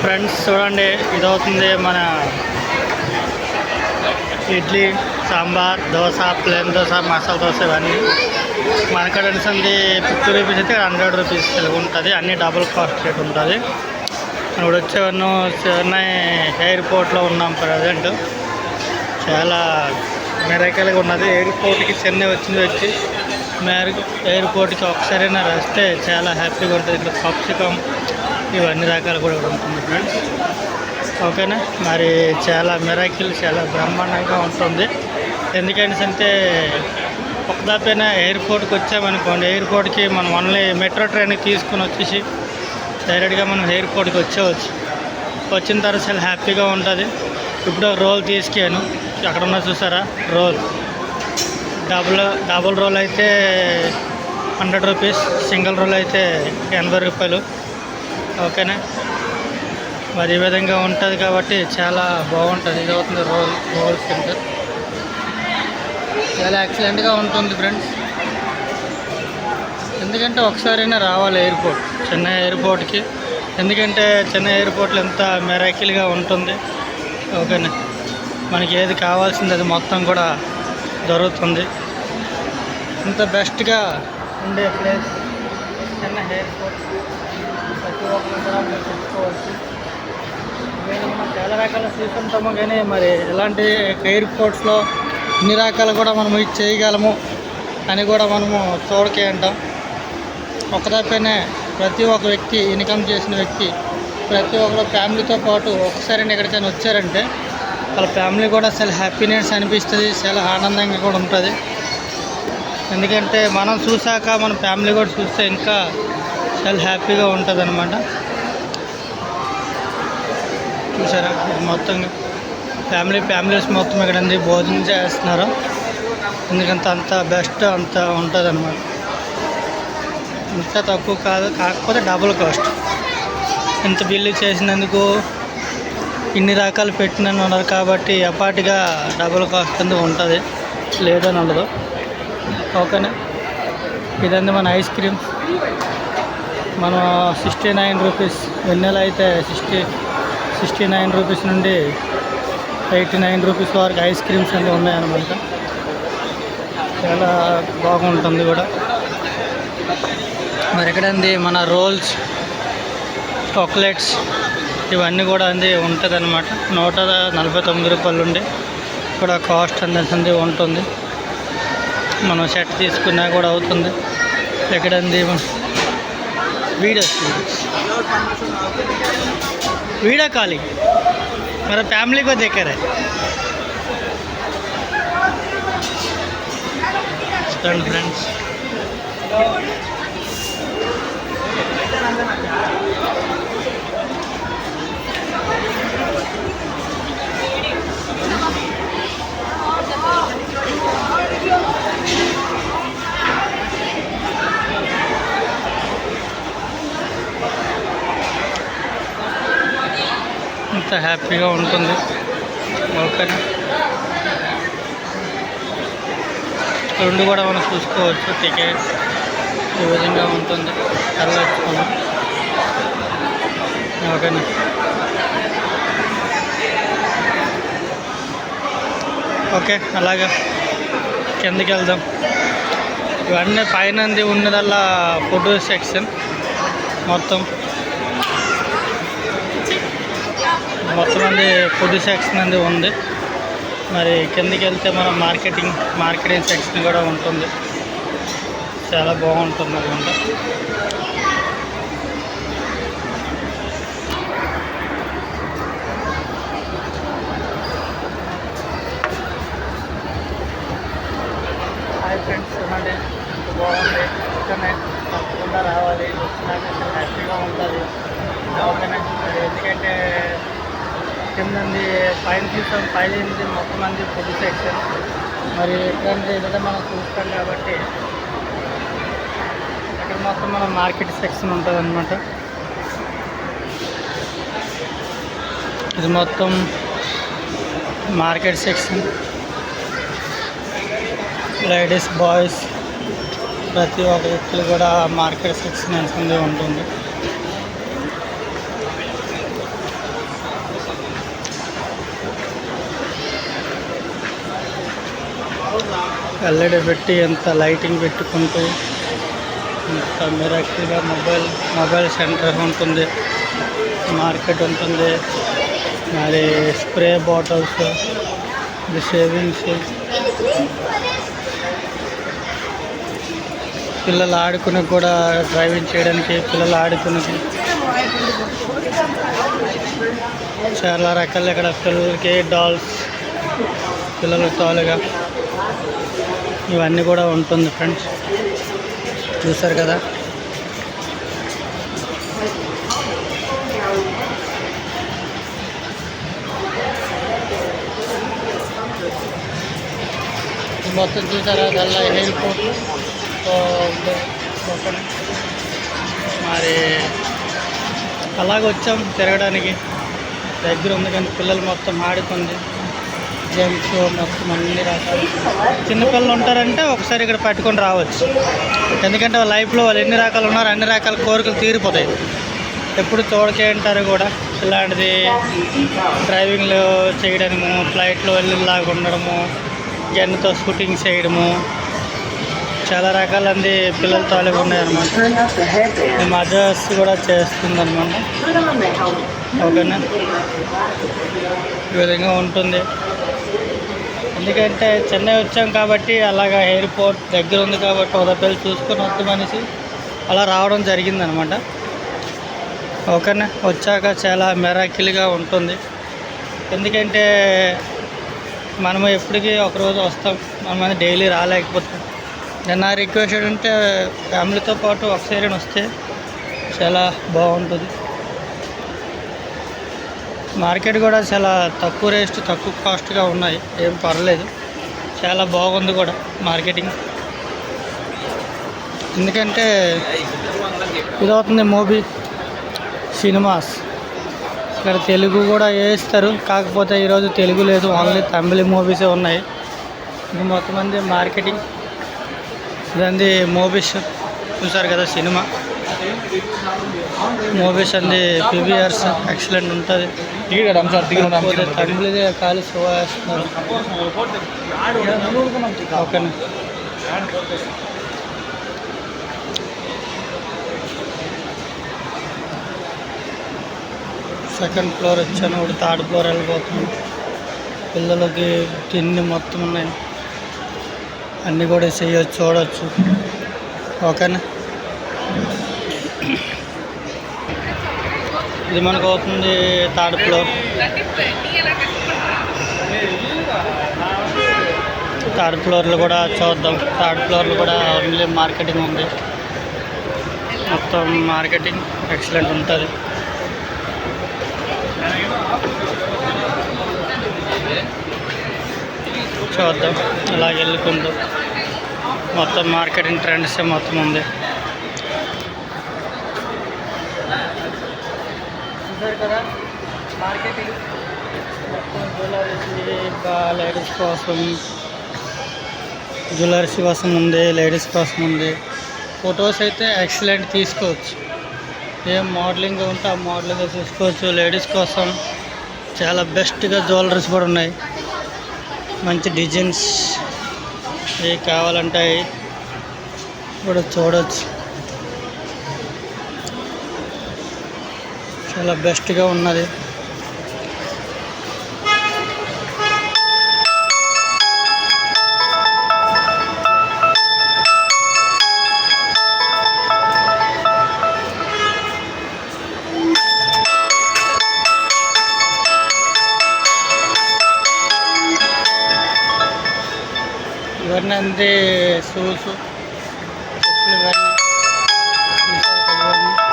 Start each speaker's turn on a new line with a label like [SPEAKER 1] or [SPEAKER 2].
[SPEAKER 1] Friends చూడండి, ఇదవుతుంది మన ఇడ్లీ, సాంబార్, దోశ, ప్లేన్ దోశ, మసాలా దోశ. ఇవన్నీ మనకడ ఉంటుంది 50 రూపీస్ అయితే 100 రూపీస్ ఉంటుంది. అన్నీ డబుల్ కాస్ట్ రేట్ ఉంటుంది. ఇప్పుడు వచ్చేవన్నీ చెన్నై ఎయిర్పోర్ట్లో ఉన్నాం ప్రజెంట్. చాలా మెరకలుగా ఉన్నది. ఎయిర్పోర్ట్కి చెన్నై వచ్చి ఎయిర్పోర్ట్కి ఒకసారైనా వస్తే చాలా హ్యాపీగా ఉంటుంది. ఇక్కడ పప్సికమ్ ఇవన్నీ రకాలు కూడా ఉంటుంది ఫ్రెండ్స్. ఓకేనా, మరి చాలా మిరాకిల్, చాలా బ్రహ్మాండంగా ఉంటుంది. ఎందుకంటే ఒకదాపైన ఎయిర్పోర్ట్కి వచ్చామనుకోండి, ఎయిర్పోర్ట్కి మనం ఓన్లీ మెట్రో ట్రైన్కి తీసుకుని వచ్చేసి డైరెక్ట్గా మనం ఎయిర్పోర్ట్కి వచ్చేవచ్చు. వచ్చిన తర్వాత చాలా హ్యాపీగా ఉంటుంది. ఇప్పుడు రోల్ తీసుకాను, అక్కడ ఉన్న చూసారా రోల్, డబుల్ రోల్ అయితే 100 రూపీస్, సింగిల్ రోల్ అయితే 80 రూపాయలు. ఓకేనా, మరి ఈ విధంగా ఉంటుంది కాబట్టి చాలా బాగుంటుంది. ఇది అవుతుంది రోల్ సెంటర్. చాలా ఎక్సలెంట్గా ఉంటుంది ఫ్రెండ్స్. ఎందుకంటే ఒకసారైనా రావాలి ఎయిర్పోర్ట్, చెన్నై ఎయిర్పోర్ట్కి. ఎందుకంటే చెన్నై ఎయిర్పోర్ట్లో ఎంత మెరాకిల్గా ఉంటుంది. ఓకేనా, మనకి ఏది కావాల్సింది అది మొత్తం కూడా దొరుకుతుంది. ఇంత బెస్ట్గా ఉండే ప్లేస్ చెన్నై ఎయిర్పోర్ట్. ప్రతి ఒక్కరు కూడా మీరు తెచ్చుకోవచ్చు. మనం చాలా రకాలు చూస్తుంటాము, కానీ మరి ఇలాంటి ఎయిర్పోర్ట్స్లో ఇన్ని రకాలు కూడా మనం ఇది చేయగలము అని కూడా మనము చూడకే అంటాం. ఒకదాపైనే ప్రతి ఒక్క వ్యక్తి, ఇన్కమ్ చేసిన వ్యక్తి, ప్రతి ఒక్కరు ఫ్యామిలీతో పాటు ఒకసారి ఎక్కడికైనా వచ్చారంటే వాళ్ళ ఫ్యామిలీ కూడా చాలా హ్యాపీనెస్ అనిపిస్తుంది, చాలా ఆనందంగా కూడా ఉంటుంది. ఎందుకంటే మనం చూసాక మన ఫ్యామిలీ కూడా చూస్తే ఇంకా చాలా హ్యాపీగా ఉంటుంది అన్నమాట. చూసారా, మొత్తంగా ఫ్యామిలీస్ మొత్తం ఇక్కడ భోజనం చేస్తున్నారు. ఎందుకంటే అంత బెస్ట్ అంత ఉంటుంది అన్నమాట. ఇంత తక్కువ కాదు, కాకపోతే డబుల్ కాస్ట్. ఇంత బిల్లు చేసినందుకు ఇన్ని రకాలు పెట్టినని ఉన్నారు కాబట్టి అపాటిగా డబుల్ కాస్ట్ కింద ఉంటుంది, లేదని ఉండదు. ఓకేనా, ఇదంతా మన ఐస్ క్రీమ్. మనం 69 రూపీస్, వెన్నెల అయితే 69 రూపీస్ నుండి 89 రూపీస్ వరకు ఐస్ క్రీమ్స్ అన్నీ ఉన్నాయన్నమాట. చాలా బాగుంటుంది కూడా. మరి ఎక్కడంది మన రోల్స్, చాక్లెట్స్ ఇవన్నీ కూడా అంది ఉంటుంది అన్నమాట. 149 రూపాయలు ఉండి కూడా కాస్ట్ అనేది ఉంటుంది. మనం సెట్ తీసుకున్నా కూడా అవుతుంది. ఎక్కడంది वीडियो कॉलिंग मेरा फैमिली को देख रहे फ्रेंड्स. ఇంత హ్యాపీగా ఉంటుంది. ఓకేనా, రెండు కూడా మనం చూసుకోవచ్చు. టికెట్ ఈ విధంగా ఉంటుంది, వెళ్ళొచ్చుకున్నాం. ఓకేనా, ఓకే, అలాగా కిందకి వెళ్దాం. ఇవన్నీ పైన ఉన్నదల్లా ఫుడ్ సెక్షన్. మొత్తం ఫుడ్ సెక్షన్ అనేది ఉంది. మరి కిందకి వెళ్తే మనం మార్కెటింగ్ సెక్షన్ కూడా ఉంటుంది. చాలా బాగుంటుంది అనమాట. హాయ్ ఫ్రెండ్స్, చూడండి బాగుంది. ఇక్కడనే తప్పకుండా రావాలి, వచ్చినాక హ్యాపీగా ఉంటుంది. ఓకేనా, ఎందుకంటే కింద పైన చూసాం, పైన మొత్తం మంది ఫుడ్ సెక్షన్. మరి ఎక్కడంటే ఏదైతే మనం చూస్తాం కాబట్టి అక్కడ మొత్తం మనం మార్కెట్ సెక్షన్ ఉంటుంది అన్నమాట. ఇది మొత్తం మార్కెట్ సెక్షన్. లేడీస్, బాయ్స్ ప్రతి ఒక్క వ్యక్తులు కూడా మార్కెట్ సెక్షన్ అనేది ఉంటుంది. ఎల్ఈడి పెట్టి ఎంత లైటింగ్ పెట్టుకుంటూ ఇంత మిరాకిల్గా మొబైల్ సెంటర్ ఉంటుంది, మార్కెట్ ఉంటుంది. మరి స్ప్రే బాటిల్స్, షేవింగ్స్, పిల్లలు ఆడుకుని కూడా, డ్రైవింగ్ చేయడానికి పిల్లలు ఆడుకునేకి చాలా రకాలు ఇక్కడ పిల్లలకి డాల్స్, పిల్లల తాలుగా ఇవన్నీ కూడా ఉంటుంది ఫ్రెండ్స్. చూసారు కదా. మొత్తం చూసారా, అదల్లా ఎయిర్పోర్ట్. మరి అలాగ వచ్చాం తిరగడానికి. దగ్గర ఉంది కానీ పిల్లలు మొత్తం ఆడుకుంది, గేమ్స్ మొత్తం అన్ని రకాలు. చిన్నపిల్లలు ఉంటారంటే ఒకసారి ఇక్కడ పట్టుకొని రావచ్చు. ఎందుకంటే వాళ్ళ లైఫ్లో వాళ్ళు ఎన్ని రకాలు ఉన్నారు, అన్ని రకాల కోరికలు తీరిపోతాయి. ఎప్పుడు చూడకేంటారు కూడా ఇలాంటిది. డ్రైవింగ్లో చేయడము, ఫ్లైట్లో వెళ్ళేలాగా ఉండడము, గన్నుతో షూటింగ్ చేయడము, చాలా రకాలంది పిల్లల తాలూకు ఉన్నాయన్నమాట. మజాస్ కూడా చేస్తుంది అనమాట. ఓకేనా, ఈ విధంగా ఉంటుంది. ఎందుకంటే చెన్నై వచ్చాం కాబట్టి అలాగా ఎయిర్పోర్ట్ దగ్గర ఉంది కాబట్టి ఉదయపల్లి చూసుకొని వద్ద మనిషి అలా రావడం జరిగిందనమాట. ఓకేనా, వచ్చాక చాలా మెరాకిల్గా ఉంటుంది. ఎందుకంటే మనము ఎప్పటికీ ఒకరోజు వస్తాం, మనం డైలీ రాలేకపోతాం. నేను నా రిక్వెస్ట్ ఏంటంటే ఫ్యామిలీతో పాటు ఒకసారి వస్తే చాలా బాగుంటుంది. మార్కెట్ కూడా చాలా తక్కువ రేట్, తక్కువ కాస్ట్గా ఉన్నాయి, ఏం పర్లేదు. చాలా బాగుంది కూడా మార్కెటింగ్. ఎందుకంటే ఇదవుతుంది మూవీ సినిమాస్. ఇక్కడ తెలుగు కూడా వేస్తారు, కాకపోతే ఈరోజు తెలుగు లేదు, ఓన్లీ తమిళ మూవీసే ఉన్నాయి. ఇది మొత్తం మంది మార్కెటింగ్. ఇదండి మూవీస్, చూసారు కదా సినిమా మూవీస్ అంది. పీవీఆర్స్ ఎక్సలెంట్ ఉంటుంది. తమిళదే ఖాళీ షో వేస్తున్నారు. ఓకేనా, సెకండ్ ఫ్లోర్ వచ్చాను, ఇప్పుడు థర్డ్ ఫ్లోర్ వెళ్ళిపోతున్నాను. పిల్లలకి తిండి మొత్తం ఉన్నాయి, అన్నీ కూడా చేయొచ్చు, చూడవచ్చు. ఓకేనా, ఇది మనకు అవుతుంది థర్డ్ ఫ్లోర్. థర్డ్ ఫ్లోర్లో కూడా చూద్దాం. థర్డ్ ఫ్లోర్లో కూడా ఓన్లీ మార్కెటింగ్ ఉంది, మొత్తం మార్కెటింగ్ ఎక్సలెంట్ ఉంటుంది. చూద్దాం ఇలా వెళ్ళుకుంటూ. మొత్తం మార్కెటింగ్ ట్రెండ్స్ మొత్తం ఉంది. చూసారు కదా మార్కెటింగ్ మొత్తం. లేడీస్ కోసం జ్యువెలర్స్ కోసం ఉంది, లేడీస్ కోసం ఉంది. ఫొటోస్ అయితే ఎక్సలెంట్ తీసుకోవచ్చు, ఏం మోడలింగ్ ఉంటే ఆ మోడలింగ్ తీసుకోవచ్చు. లేడీస్ కోసం చాలా బెస్ట్గా జ్యువెలరీస్ కూడా ఉన్నాయి, మంచి డిజైన్స్ ఏ కావాలంటే కూడా చూడవచ్చు. చాలా బెస్ట్గా ఉన్నది. ఇవన్నీ అంతే షూస్, చెప్పులు, ఇవన్నీ